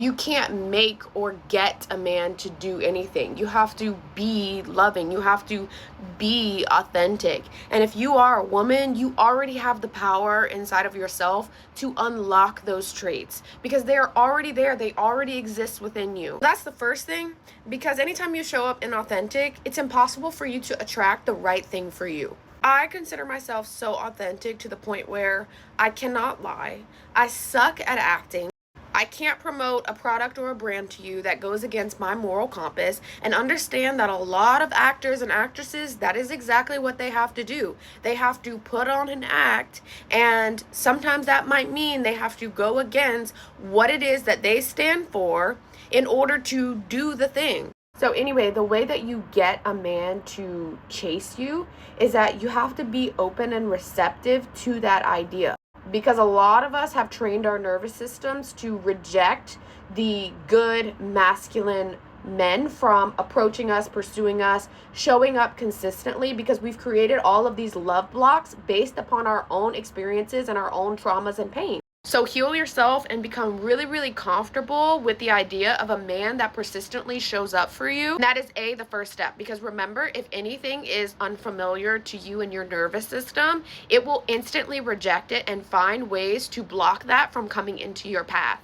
You can't make or get a man to do anything. You have to be loving. You have to be authentic. And if you are a woman, you already have the power inside of yourself to unlock those traits because they are already there. They already exist within you. That's the first thing, because anytime you show up inauthentic, it's impossible for you to attract the right thing for you. I consider myself so authentic to the point where I cannot lie. I suck at acting. I can't promote a product or a brand to you that goes against my moral compass, and understand that a lot of actors and actresses, that is exactly what they have to do. They have to put on an act, and sometimes that might mean they have to go against what it is that they stand for in order to do the thing. So anyway, the way that you get a man to chase you is that you have to be open and receptive to that idea. Because a lot of us have trained our nervous systems to reject the good masculine men from approaching us, pursuing us, showing up consistently, because we've created all of these love blocks based upon our own experiences and our own traumas and pain. So heal yourself and become really, really comfortable with the idea of a man that persistently shows up for you. And that is the first step, because remember, if anything is unfamiliar to you and your nervous system, it will instantly reject it and find ways to block that from coming into your path.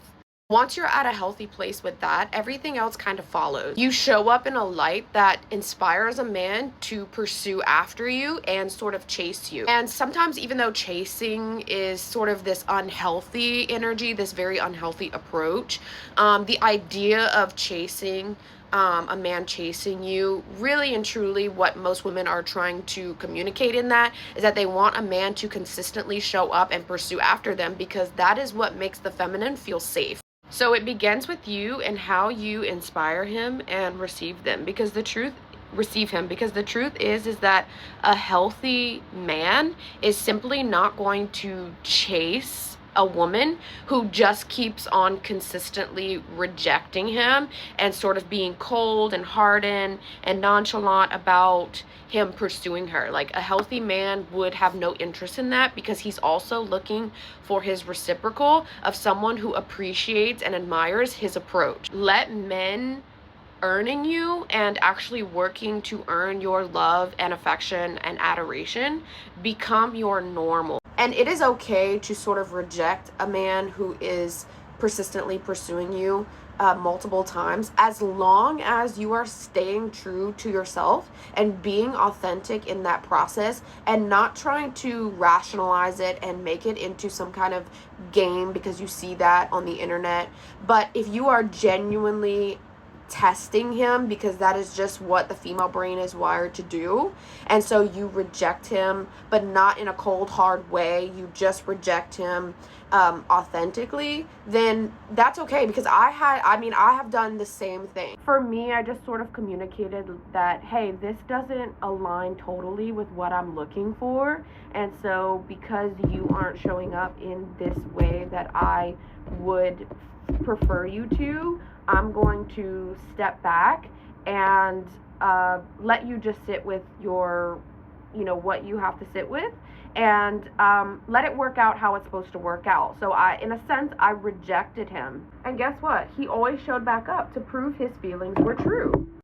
Once you're at a healthy place with that, everything else kind of follows. You show up in a light that inspires a man to pursue after you and sort of chase you. And sometimes, even though chasing is sort of this unhealthy energy, this very unhealthy approach, the idea of chasing a man chasing you, really and truly what most women are trying to communicate in that is that they want a man to consistently show up and pursue after them, because that is what makes the feminine feel safe. So it begins with you and how you inspire him and receive him, because the truth is that a healthy man is simply not going to chase a woman who just keeps on consistently rejecting him and sort of being cold and hardened and nonchalant about him pursuing her. Like, a healthy man would have no interest in that, because he's also looking for his reciprocal of someone who appreciates and admires his approach. Let men earning you and actually working to earn your love and affection and adoration become your normal. And it is okay to sort of reject a man who is persistently pursuing you multiple times, as long as you are staying true to yourself and being authentic in that process, and not trying to rationalize it and make it into some kind of game because you see that on the internet. But if you are genuinely testing him, because that is just what the female brain is wired to do, and so you reject him, but not in a cold hard way, you just reject him authentically, then that's okay, because I have done the same thing. For me, I just sort of communicated that, hey, this doesn't align totally with what I'm looking for, and so because you aren't showing up in this way that I would prefer you to, I'm going to step back and let you just sit with your, what you have to sit with, and let it work out how it's supposed to work out. So in a sense, I rejected him. And guess what? He always showed back up to prove his feelings were true.